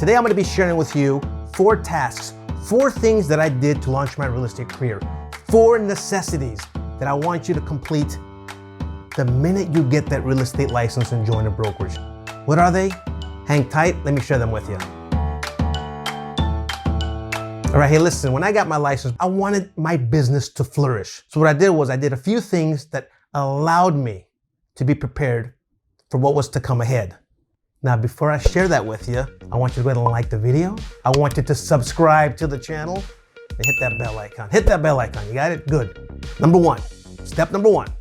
Today I'm going to be sharing with you 4 tasks, 4 things that I did to launch my real estate career, 4 necessities that I want you to complete the minute you get that real estate license and join a brokerage. What are they? Hang tight, let me share them with you. All right, hey, listen, when I got my license, I wanted my business to flourish. So what I did was I did a few things that allowed me to be prepared for what was to come ahead. Now, before I share that with you, I want you to go ahead and like the video. I want you to subscribe to the channel and hit that bell icon. Hit that bell icon, you got it? Good. Step number one,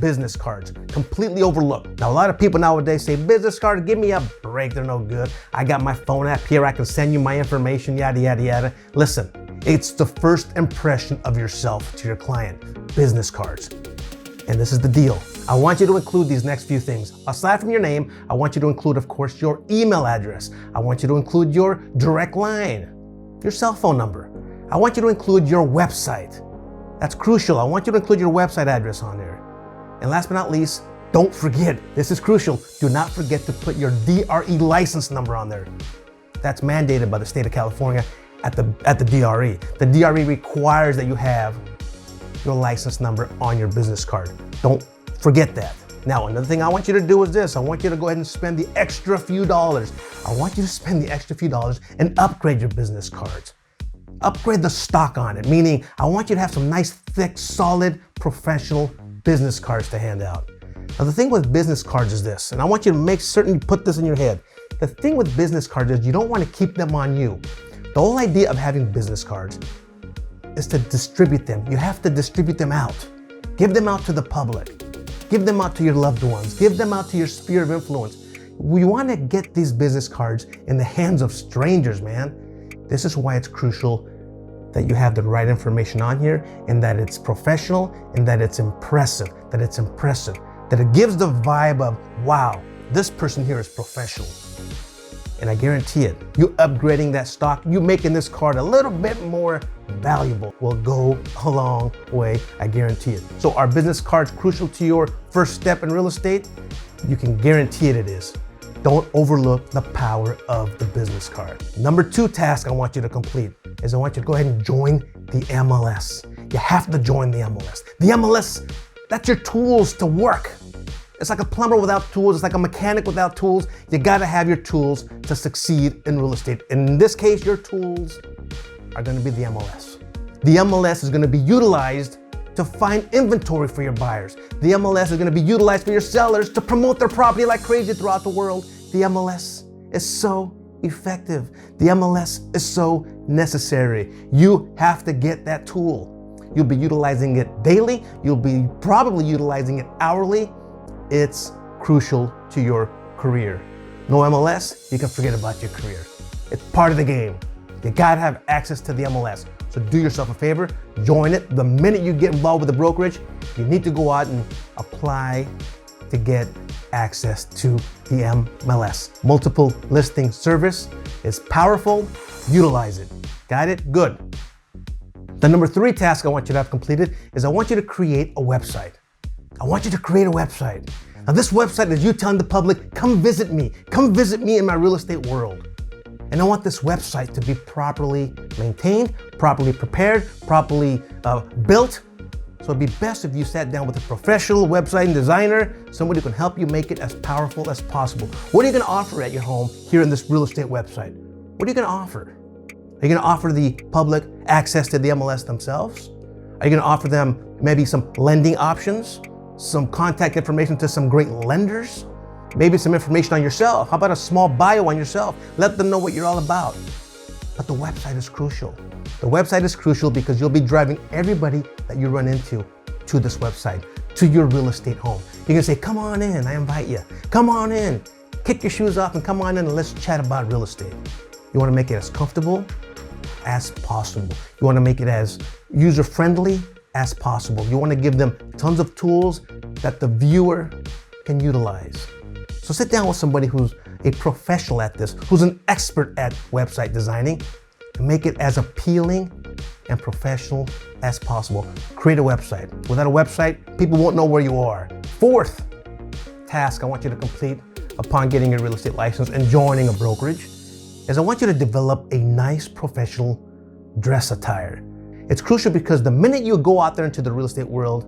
business cards, completely overlooked. Now, a lot of people nowadays say, business card, give me a break, they're no good. I got my phone app here, I can send you my information, yada, yada, yada. Listen, it's the first impression of yourself to your client, business cards. And this is the deal. I want you to include these next few things. Aside from your name, I want you to include, of course, your email address. I want you to include your direct line, your cell phone number. I want you to include your website. That's crucial. I want you to include your website address on there. And last but not least, don't forget, this is crucial, do not forget to put your DRE license number on there. That's mandated by the state of California at the DRE. The DRE requires that you have your license number on your business card. Don't forget that. Now, another thing I want you to do is this. I want you to go ahead and spend the extra few dollars. I want you to spend the extra few dollars and upgrade your business cards. Upgrade the stock on it, meaning I want you to have some nice, thick, solid, professional business cards to hand out. Now, the thing with business cards is this, and I want you to make certain you put this in your head. The thing with business cards is you don't want to keep them on you. The whole idea of having business cards is to distribute them. You have to distribute them out. Give them out to the public. Give them out to your loved ones. Give them out to your sphere of influence. We want to get these business cards in the hands of strangers, man. This is why it's crucial that you have the right information on here and that it's professional and that it's impressive, that it gives the vibe of, wow, this person here is professional. And I guarantee it, you upgrading that stock, you making this card a little bit more valuable will go a long way, I guarantee it. So are business cards crucial to your first step in real estate? You can guarantee it is. Don't overlook the power of the business card. Number 2 task I want you to complete is I want you to go ahead and join the MLS. You have to join the MLS. The MLS, that's your tools to work. It's like a plumber without tools. It's like a mechanic without tools. You gotta have your tools to succeed in real estate. In this case, your tools are gonna be the MLS. The MLS is gonna be utilized to find inventory for your buyers. The MLS is gonna be utilized for your sellers to promote their property like crazy throughout the world. The MLS is so effective. The MLS is so necessary. You have to get that tool. You'll be utilizing it daily. You'll be probably utilizing it hourly. It's crucial to your career. No MLS, you can forget about your career. It's part of the game. You gotta have access to the MLS. So do yourself a favor, join it. The minute you get involved with the brokerage, you need to go out and apply to get access to the MLS. Multiple listing service is powerful, utilize it. Got it? Good. The number 3 task I want you to have completed is I want you to create a website. I want you to create a website. Now this website is you telling the public, come visit me in my real estate world. And I want this website to be properly maintained, properly prepared, properly built. So it'd be best if you sat down with a professional website designer, somebody who can help you make it as powerful as possible. What are you gonna offer at your home here in this real estate website? What are you gonna offer? Are you gonna offer the public access to the MLS themselves? Are you gonna offer them maybe some lending options? Some contact information to some great lenders, maybe some information on yourself. How about a small bio on yourself? Let them know what you're all about. But the website is crucial. The website is crucial because you'll be driving everybody that you run into to this website, to your real estate home. You're gonna say, come on in, I invite you. Come on in, kick your shoes off and come on in and let's chat about real estate. You wanna make it as comfortable as possible. You wanna make it as user-friendly as possible. You want to give them tons of tools that the viewer can utilize. So sit down with somebody who's a professional at this, who's an expert at website designing, and make it as appealing and professional as possible. Create a website. Without a website, people won't know where you are. 4th task I want you to complete upon getting your real estate license and joining a brokerage is I want you to develop a nice professional dress attire. It's crucial because the minute you go out there into the real estate world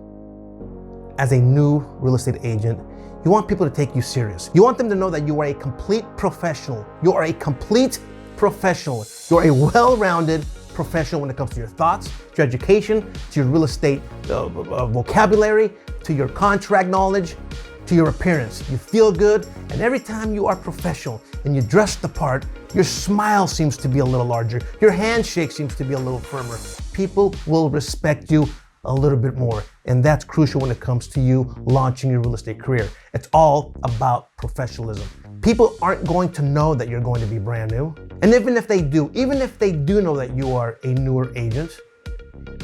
as a new real estate agent, you want people to take you serious. You want them to know that you are a complete professional. You are a complete professional. You're a well-rounded professional when it comes to your thoughts, to your education, to your real estate vocabulary, to your contract knowledge, to your appearance. You feel good, and every time you are professional and you dress the part, your smile seems to be a little larger. Your handshake seems to be a little firmer. People will respect you a little bit more. And that's crucial when it comes to you launching your real estate career. It's all about professionalism. People aren't going to know that you're going to be brand new. And even if they do know that you are a newer agent,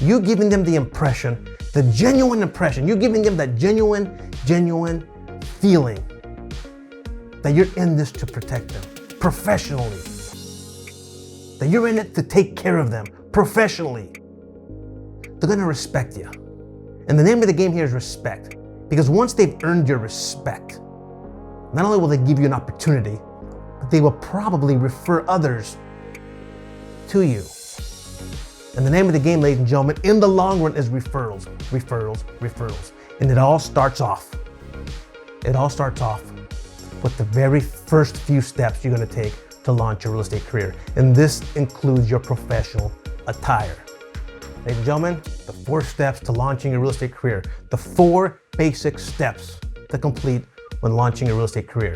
you giving them the impression, the genuine impression, you giving them that genuine feeling that you're in this to protect them professionally, that you're in it to take care of them professionally. They're gonna respect you. And the name of the game here is respect. Because once they've earned your respect, not only will they give you an opportunity, but they will probably refer others to you. And the name of the game, ladies and gentlemen, in the long run is referrals, referrals, referrals. And it all starts off with the very first few steps you're gonna take to launch your real estate career. And this includes your professional attire. Ladies and gentlemen, the 4 steps to launching a real estate career. The 4 basic steps to complete when launching a real estate career.